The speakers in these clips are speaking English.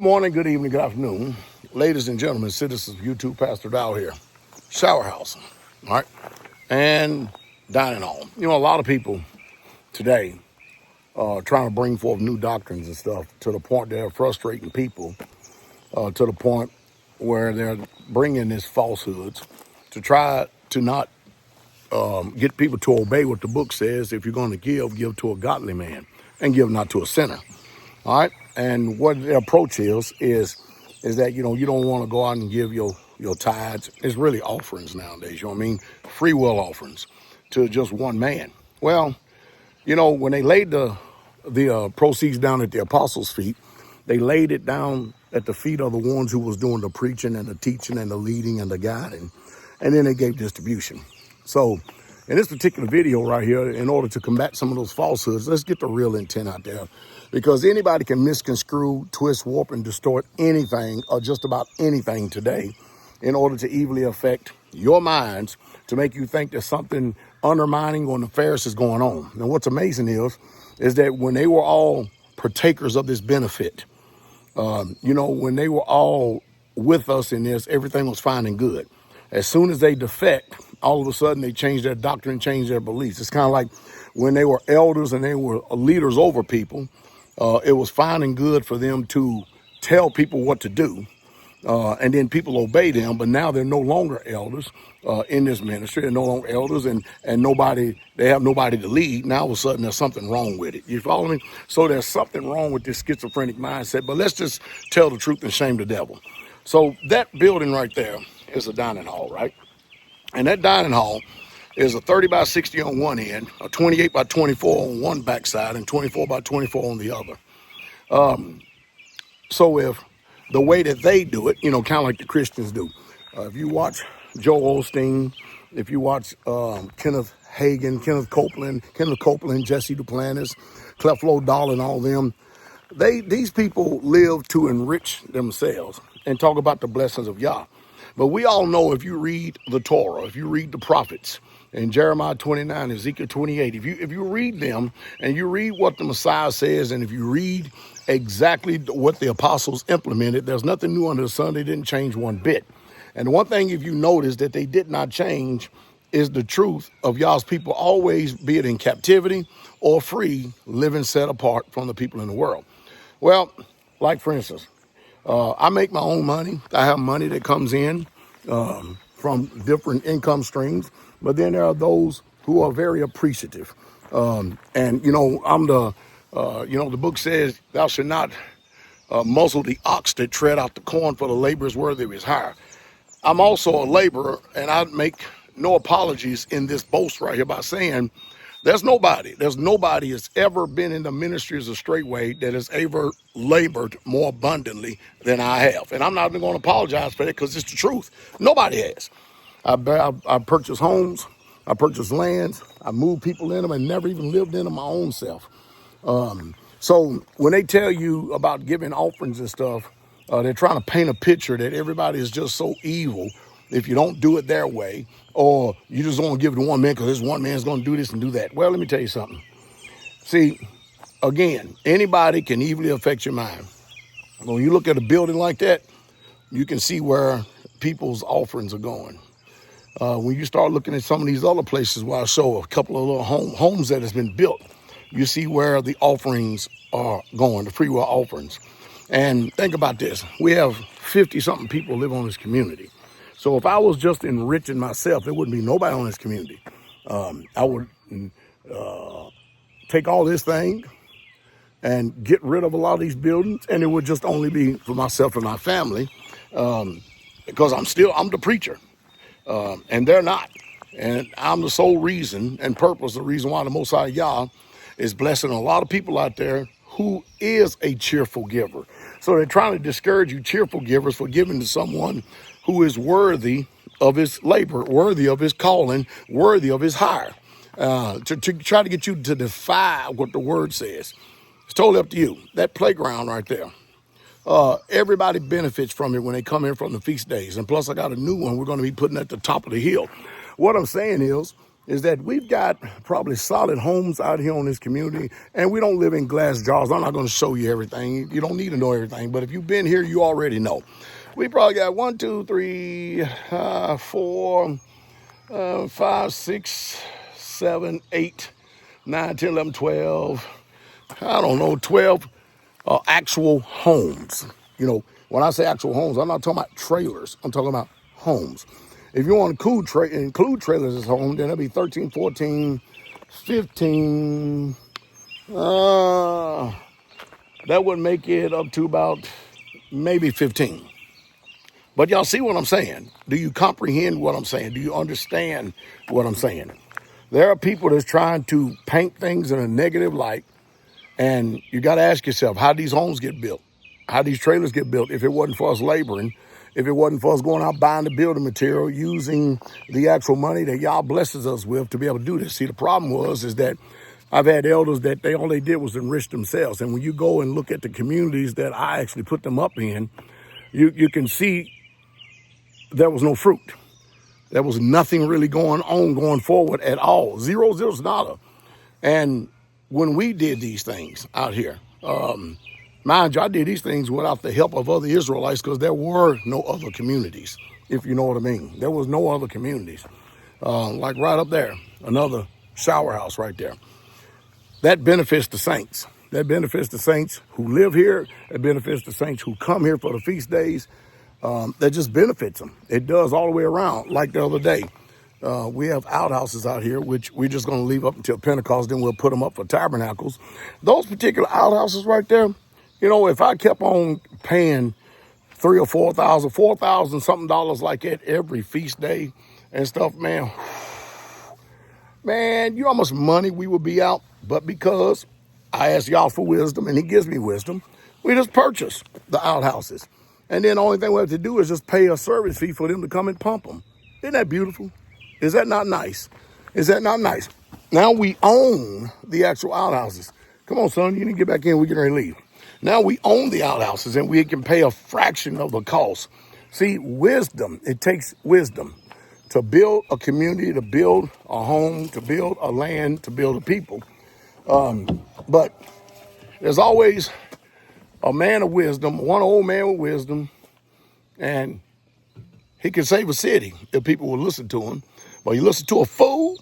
Morning, good evening, good afternoon. Ladies and gentlemen, citizens of YouTube, Pastor Dowell here. Shower house, all right, and dining hall. You know, a lot of people today are trying to bring forth new doctrines and stuff to the point they're frustrating people to the point where they're bringing this falsehoods to try to not get people to obey what the book says. If you're going to give to a godly man and give not to a sinner. All right, and what the approach is that you don't want to go out and give your tithes. It's really offerings nowadays. You know what I mean? Free will offerings to just one man. Well, when they laid the proceeds down at the apostles' feet, they laid it down at the feet of the ones who was doing the preaching and the teaching and the leading and the guiding, and then they gave distribution. So in this particular video right here, in order to combat some of those falsehoods, let's get the real intent out there, because anybody can misconstrue, twist, warp, and distort anything or just about anything today in order to evilly affect your minds to make you think there's something undermining or nefarious is going on. Now, what's amazing is that when they were all partakers of this benefit, when they were all with us in this, everything was fine and good. As soon as they defect, all of a sudden they change their doctrine, change their beliefs. It's kind of like when they were elders and they were leaders over people, it was fine and good for them to tell people what to do, and then people obey them. But now they're no longer elders in this ministry. They're no longer elders, and they have nobody to lead. Now all of a sudden there's something wrong with it. You follow me? So there's something wrong with this schizophrenic mindset. But let's just tell the truth and shame the devil. So that building right there is a dining hall, right? And that dining hall is a 30 by 60 on one end, a 28 by 24 on one backside, and 24 by 24 on the other. So if the way that they do it, kind of like the Christians do, if you watch Joel Osteen, if you watch Kenneth Hagin, Kenneth Copeland, Jesse Duplantis, Creflo Dollar, and all them, these people live to enrich themselves and talk about the blessings of Yah. But we all know, if you read the Torah, if you read the prophets, in Jeremiah 29, Ezekiel 28, if you read them and you read what the Messiah says, and if you read exactly what the apostles implemented, there's nothing new under the sun. They didn't change one bit. And one thing, if you notice, that they did not change is the truth of Yah's people always, be it in captivity or free, living set apart from the people in the world. Well, like for instance, I make my own money. I have money that comes in from different income streams. But then there are those who are very appreciative. I'm the book says, thou shalt not muzzle the ox that tread out the corn, for the labor is worthy of his hire. I'm also a laborer, and I make no apologies in this boast right here by saying there's nobody that's ever been in the ministries of Straitway that has ever labored more abundantly than I have. And I'm not even going to apologize for that, because it's the truth. Nobody has. I purchased homes, I purchased lands, I moved people in them, and never even lived in them my own self. So when they tell you about giving offerings and stuff, they're trying to paint a picture that everybody is just so evil if you don't do it their way, or you just don't want to give it to one man because this one man's going to do this and do that. Well, let me tell you something. See, again, anybody can evilly affect your mind. When you look at a building like that, you can see where people's offerings are going. When you start looking at some of these other places where I show a couple of little homes that has been built, you see where the offerings are going, the free will offerings. And think about this. We have 50-something people live on this community. So if I was just enriching myself, there wouldn't be nobody on this community. I would take all this thing and get rid of a lot of these buildings, and it would just only be for myself and my family, because I'm the preacher. And they're not. And I'm the sole reason and purpose, the reason why the Most High Yah is blessing a lot of people out there who is a cheerful giver. So they're trying to discourage you cheerful givers for giving to someone who is worthy of his labor, worthy of his calling, worthy of his hire, to try to get you to defy what the word says. It's totally up to you. That playground right there, everybody benefits from it when they come in from the feast days. And plus, I got a new one we're going to be putting at the top of the hill. What I'm saying is, is that we've got probably solid homes out here on this community, and we don't live in glass jars. I'm not going to show you everything. You don't need to know everything, but if you've been here, you already know. We probably got 1, 2, 3, 4, 5, 6, 7, 8, 9, 10, 11, 12, I don't know, 12 actual homes. You know, when I say actual homes, I'm not talking about trailers. I'm talking about homes. If you want to include trailers as home, then it'll be 13, 14, 15. That would make it up to about maybe 15. But y'all see what I'm saying? Do you comprehend what I'm saying? Do you understand what I'm saying? There are people that's trying to paint things in a negative light, and you got to ask yourself, how these homes get built? How these trailers get built if it wasn't for us laboring, if it wasn't for us going out buying the building material, using the actual money that y'all blesses us with to be able to do this. See, the problem is that I've had elders that all they did was enrich themselves. And when you go and look at the communities that I actually put them up in, you can see there was no fruit. There was nothing really going forward at all. Zero, nada. And when we did these things out here, mind you, I did these things without the help of other Israelites because there were no other communities, if you know what I mean. There was no other communities. Like right up there, another shower house right there. That benefits the saints. That benefits the saints who live here. It benefits the saints who come here for the feast days. That just benefits them. It does all the way around. Like the other day, we have outhouses out here, which we're just going to leave up until Pentecost, then we'll put them up for tabernacles. Those particular outhouses right there, you know, if I kept on paying $3,000 or $4,000 something like that every feast day and stuff, man, you know how much money we would be out. But because I ask y'all for wisdom and he gives me wisdom, we just purchase the outhouses. And then the only thing we have to do is just pay a service fee for them to come and pump them. Isn't that beautiful? Is that not nice? Is that not nice? Now we own the actual outhouses. Come on, son, you need to get back in. We're getting ready to leave. Now we own the outhouses and we can pay a fraction of the cost. See, wisdom, it takes wisdom to build a community, to build a home, to build a land, to build a people. But there's always a man of wisdom, one old man with wisdom, and he can save a city if people will listen to him. But you listen to a fool,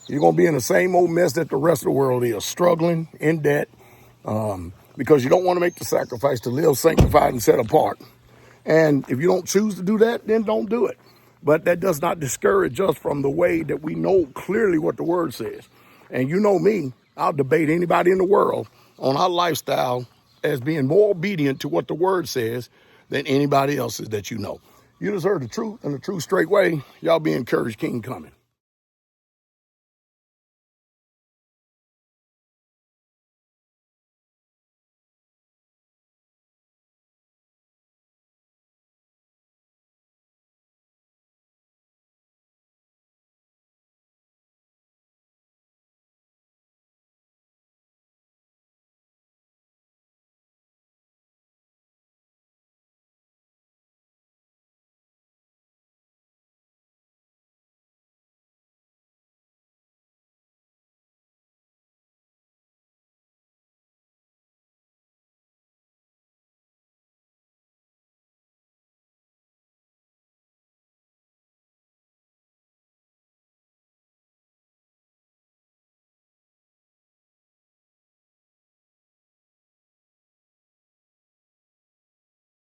you're going to be in the same old mess that the rest of the world is, struggling, in debt, because you don't want to make the sacrifice to live sanctified and set apart. And if you don't choose to do that, then don't do it. But that does not discourage us from the way that we know clearly what the word says. And you know me, I'll debate anybody in the world on our lifestyle as being more obedient to what the word says than anybody else's that you know. You just heard the truth and the truth straightway. Y'all be encouraged, King coming.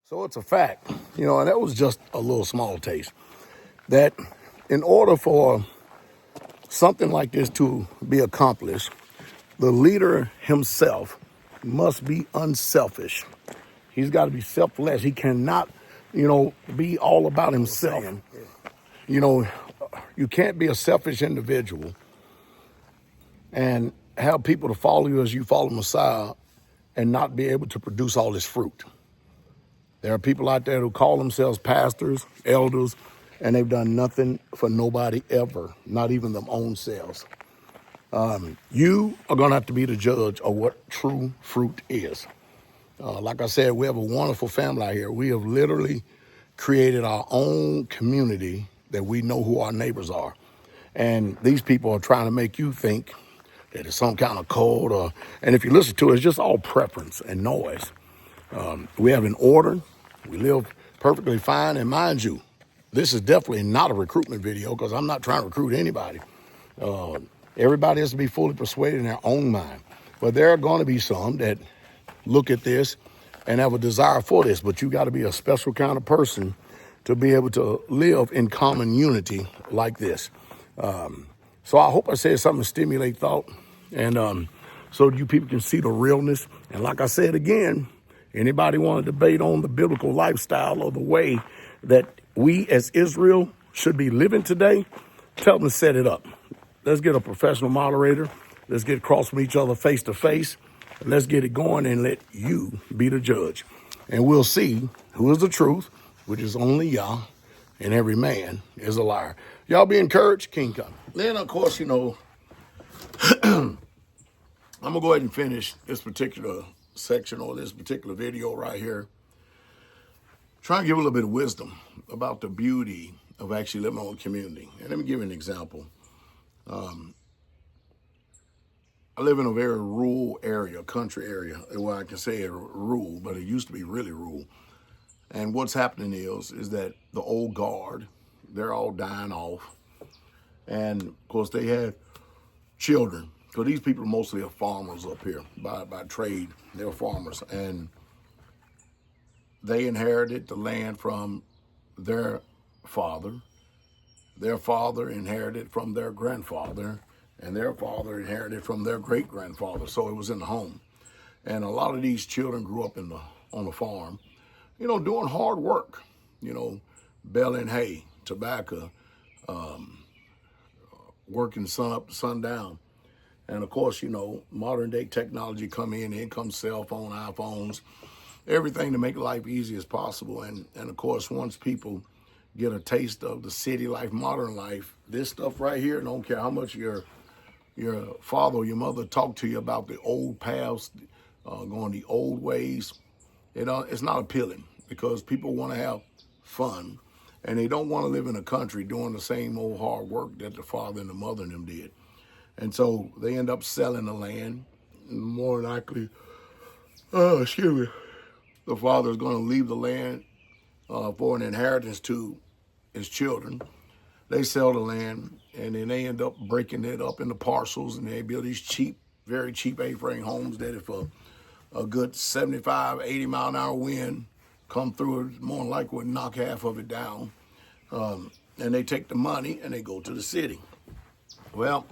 So it's a fact, you know, and that was just a little small taste, that in order for something like this to be accomplished, the leader himself must be unselfish. He's got to be selfless. He cannot, you know, be all about himself. You know, you can't be a selfish individual and have people to follow you as you follow Messiah and not be able to produce all this fruit. There are people out there who call themselves pastors, elders, and they've done nothing for nobody ever, not even their own selves. You are going to have to be the judge of what true fruit is. Like I said, we have a wonderful family out here. We have literally created our own community that we know who our neighbors are. And these people are trying to make you think that it's some kind of code, and if you listen to it, it's just all preference and noise. We have an order. We live perfectly fine. And mind you, this is definitely not a recruitment video because I'm not trying to recruit anybody. Everybody has to be fully persuaded in their own mind. But there are going to be some that look at this and have a desire for this. But you got to be a special kind of person to be able to live in common unity like this. So I hope I said something to stimulate thought, and so you people can see the realness. And like I said again, anybody want to debate on the biblical lifestyle or the way that we as Israel should be living today, tell them to set it up. Let's get a professional moderator. Let's get across from each other face to face. Let's get it going and let you be the judge. And we'll see who is the truth, which is only Yah, and every man is a liar. Y'all be encouraged. King come. Then, of course, I'm going to go ahead and finish this particular section or this particular video right here. Try and give a little bit of wisdom about the beauty of actually living in a community. And let me give you an example. I live in a very rural area, country area. Well, I can say it rural, but it used to be really rural. And what's happening is that the old guard, they're all dying off. And of course they had children, because these people mostly are farmers up here by trade. They're farmers, and they inherited the land from their father. Their father inherited from their grandfather, and their father inherited from their great-grandfather. So it was in the home. And a lot of these children grew up on the farm, doing hard work, baling hay, tobacco, working sun up to sundown. And of course, modern day technology come in comes cell phone, iPhones, everything to make life easy as possible. And of course, once people get a taste of the city life, modern life, this stuff right here, don't care how much your father or your mother talk to you about the old paths, going the old ways, it's not appealing, because people want to have fun, and they don't want to live in a country doing the same old hard work that the father and the mother and them did. And so they end up selling the land. More likely, the father is going to leave the land for an inheritance to his children. They sell the land, and then they end up breaking it up into parcels, and they build these cheap, very cheap A-frame homes that if a good 75, 80 mile an hour wind come through it, more than likely would knock half of it down. And they take the money and they go to the city. Well,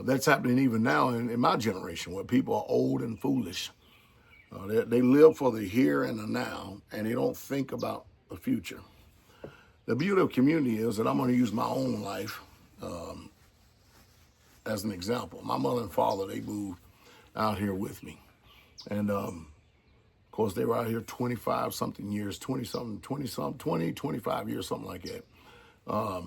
that's happening even now in my generation, where people are old and foolish. They live for the here and the now, and they don't think about the future. The beauty of community is that I'm going to use my own life as an example. My mother and father, they moved out here with me. And of course, they were out here 25-something years, 20, 25 years, something like that. A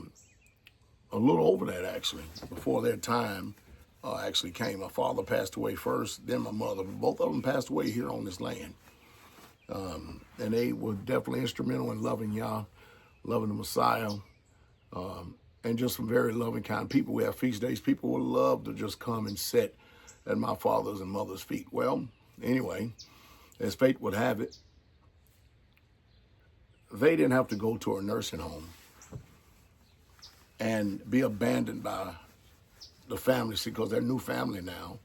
little over that, actually, before their time actually came. My father passed away first, then my mother. Both of them passed away here on this land. And they were definitely instrumental in loving Yah, loving the Messiah, and just some very loving, kind people. We have feast days. People would love to just come and sit at my father's and mother's feet. Well, anyway, as fate would have it, they didn't have to go to a nursing home and be abandoned by the family, because their new family now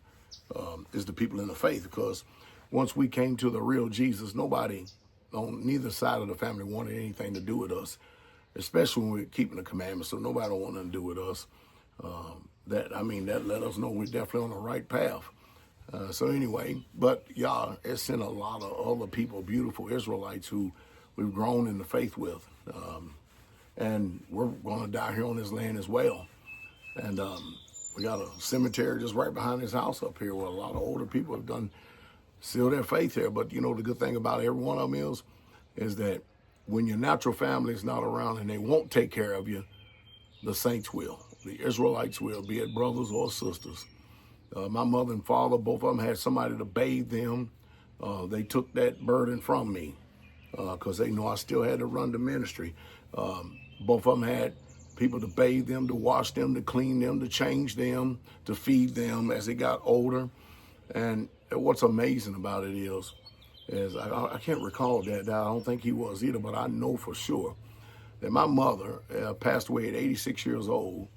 is the people in the faith. Because once we came to the real Jesus, nobody on neither side of the family wanted anything to do with us, especially when we were keeping the commandments. So nobody wanted nothing to do with us. That let us know we're definitely on the right path. So anyway, but Yah has sent a lot of other people, beautiful Israelites who we've grown in the faith with. And we're going to die here on this land as well. And we got a cemetery just right behind this house up here, where a lot of older people have done seal their faith here. But the good thing about every one of them is that when your natural family is not around and they won't take care of you, the saints will. The Israelites will, be it brothers or sisters. My mother and father, both of them had somebody to bathe them. They took that burden from me because they know I still had to run the ministry. Both of them had people to bathe them, to wash them, to clean them, to change them, to feed them as they got older. And what's amazing about it is I can't recall that. I don't think he was either, but I know for sure that my mother passed away at 86 years old,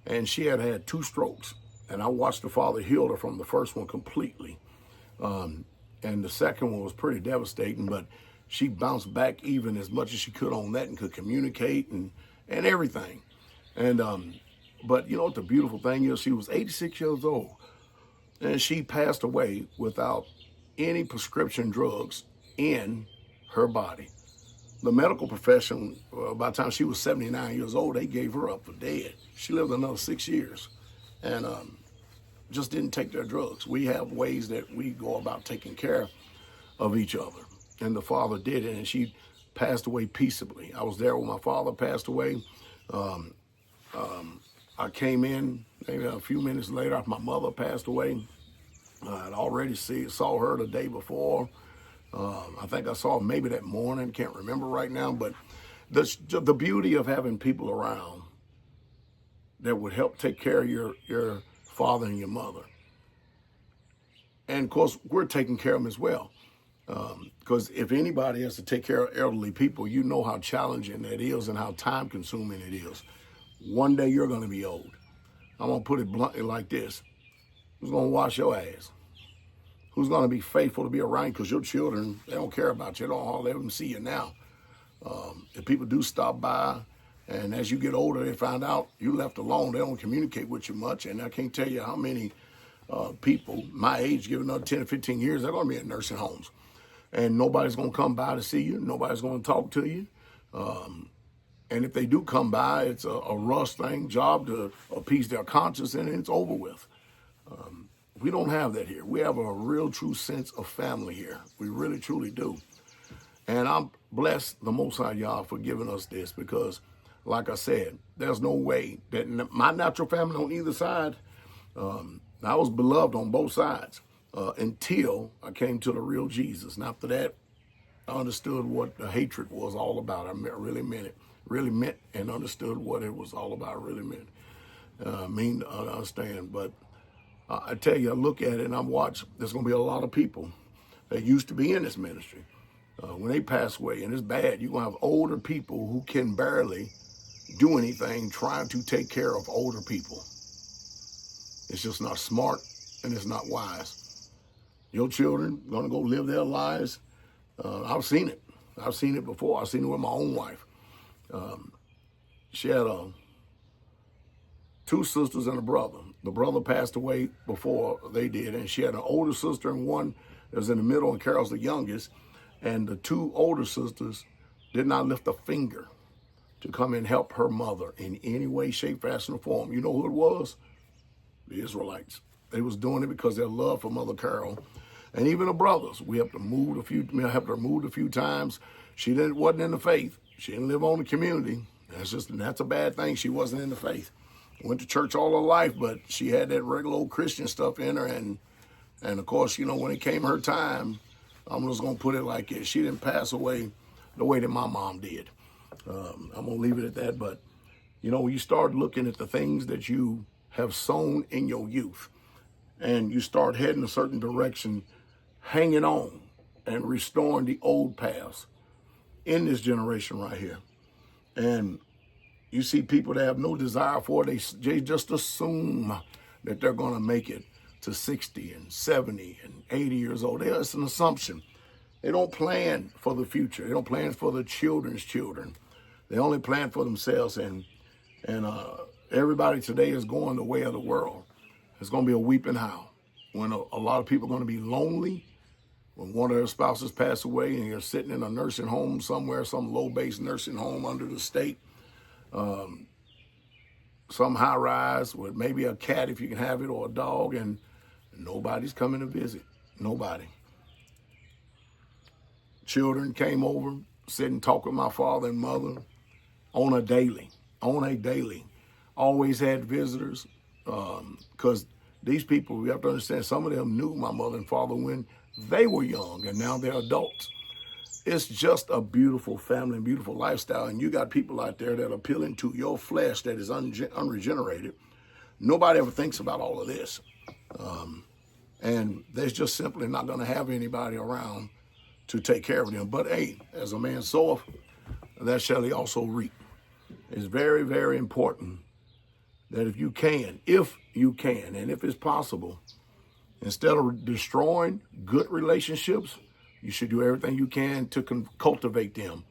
and she had had 2 strokes. And I watched the Father heal her from the first one completely. And the second one was pretty devastating, but she bounced back even as much as she could on that and could communicate and everything. And but you know what the beautiful thing is? She was 86 years old, and she passed away without any prescription drugs in her body. The medical profession, by the time she was 79 years old, they gave her up for dead. She lived another 6 years, and just didn't take their drugs. We have ways that we go about taking care of each other, and the Father did it, and she passed away peaceably. I was there when my father passed away. I came in maybe a few minutes later after my mother passed away. I'd already saw her the day before. I think I saw her maybe that morning, can't remember right now, but the beauty of having people around that would help take care of your father and your mother. And of course, we're taking care of them as well. Because if anybody has to take care of elderly people, you know how challenging that is and how time consuming it is. One day you're going to be old. I'm going to put it bluntly like this. Who's going to wash your ass? Who's going to be faithful to be around? Because your children, they don't care about you. They don't all ever see you now. If people do stop by, and as you get older, they find out you left alone. They don't communicate with you much. And I can't tell you how many people my age, give another 10 or 15 years, they're going to be in nursing homes. And nobody's going to come by to see you. Nobody's going to talk to you. And if they do come by, it's a rush thing, job to appease their conscience, and it's over with. We don't have that here. We have a real true sense of family here. We really, truly do. And I'm blessed the Most High Yah for giving us this because, like I said, there's no way that my natural family on either side, I was beloved on both sides until I came to the real Jesus. And after that, I understood what the hatred was all about. I really meant it. Really meant and understood what it was all about. Really meant mean to understand. But I tell you, I look at it and I'm watching. There's going to be a lot of people that used to be in this ministry when they pass away, and it's bad. You're going to have older people who can barely do anything trying to take care of older people. It's just not smart and it's not wise. Your children going to go live their lives. I've seen it. I've seen it before. I've seen it with my own wife. She had 2 sisters and a brother. The brother passed away before they did, and she had an older sister and one that was in the middle, and Carol's the youngest. And the 2 older sisters did not lift a finger to come and help her mother in any way, shape, fashion, or form. You know who it was? The Israelites. They was doing it because of their love for Mother Carol. And even the brothers, we helped her move a few times. She wasn't in the faith. She didn't live on the community. That's a bad thing. She wasn't in the faith. Went to church all her life, but she had that regular old Christian stuff in her. And of course, you know, when it came her time, I'm just going to put it like this. She didn't pass away the way that my mom did. I'm going to leave it at that. But, you know, you start looking at the things that you have sown in your youth, and you start heading a certain direction, hanging on and restoring the old paths in this generation right here. And you see people that have no desire for it. They just assume that they're going to make it to 60 and 70 and 80 years old. It's an assumption. They don't plan for the future. They don't plan for the children's children. They only plan for themselves. And everybody today is going the way of the world. It's going to be a weeping howl when a lot of people are going to be lonely when one of their spouses pass away and you're sitting in a nursing home somewhere, some low-base nursing home under the state, some high-rise with maybe a cat if you can have it or a dog, and nobody's coming to visit. Nobody. Children came over, sit and talk with my father and mother on a daily. Always had visitors, because these people, we have to understand, some of them knew my mother and father when they were young, and now they're adults. It's just a beautiful family and beautiful lifestyle. And you got people out there that are appealing to your flesh that is unregenerated. Nobody ever thinks about all of this. And they're just simply not going to have anybody around to take care of them. But hey, as a man soweth, that shall he also reap. It's very, very important that if you can, and if it's possible, instead of destroying good relationships, you should do everything you can to cultivate them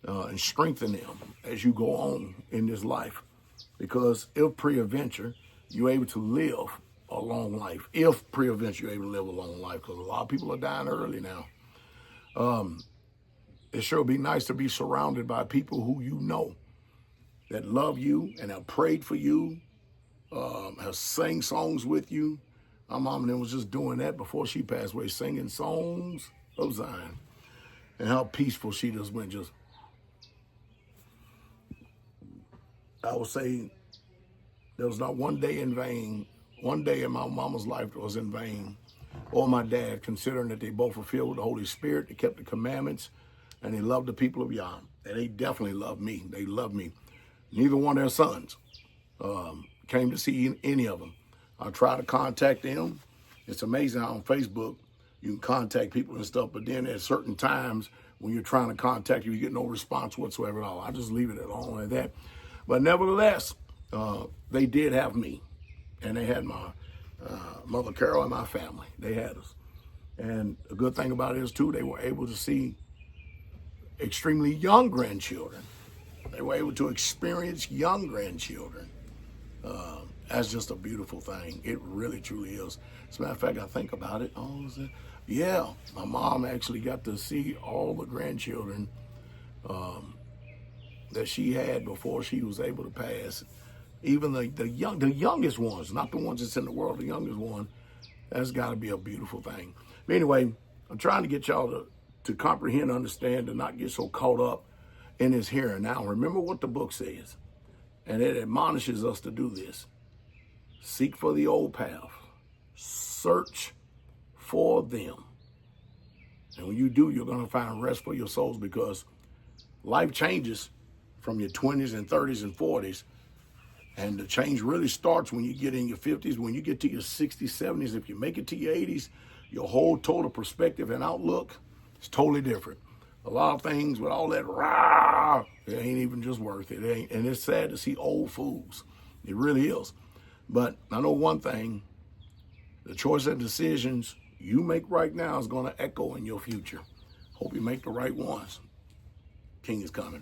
and strengthen them as you go on in this life. Because if pre-adventure, you're able to live a long life. If pre-adventure, you're able to live a long life, because a lot of people are dying early now. It sure would be nice to be surrounded by people who you know that love you and have prayed for you, have sang songs with you. My mom and them was just doing that before she passed away, singing songs of Zion, and how peaceful she just went. I would say there was not one day in vain, one day in my mama's life that was in vain, or my dad, considering that they both were filled with the Holy Spirit, they kept the commandments, and they loved the people of Yah. And they definitely loved me. They loved me. Neither one of their sons came to see any of them. I tried to contact them. It's amazing how on Facebook you can contact people and stuff, but then at certain times when you're trying to contact you get no response whatsoever at all. I just leave it alone like that. But nevertheless, they did have me, and they had my Mother Carol and my family. They had us. And the good thing about it is, too, they were able to see extremely young grandchildren. They were able to experience young grandchildren. That's just a beautiful thing. It really, truly is. As a matter of fact, I think about it. Yeah, my mom actually got to see all the grandchildren that she had before she was able to pass. Even the youngest ones, not the ones that's in the world, the youngest one. That's got to be a beautiful thing. But anyway, I'm trying to get y'all to comprehend, understand, and not get so caught up in this here and now. Remember what the book says, and it admonishes us to do this. Seek for the old path. Search for them. And when you do, you're going to find rest for your souls, because life changes from your 20s and 30s and 40s. And the change really starts when you get in your 50s. When you get to your 60s, 70s, if you make it to your 80s, your whole total perspective and outlook is totally different. A lot of things with all that rah, it ain't even just worth it. It ain't, and it's sad to see old fools. It really is. But I know one thing, the choice and decisions you make right now is going to echo in your future. Hope you make the right ones. King is coming.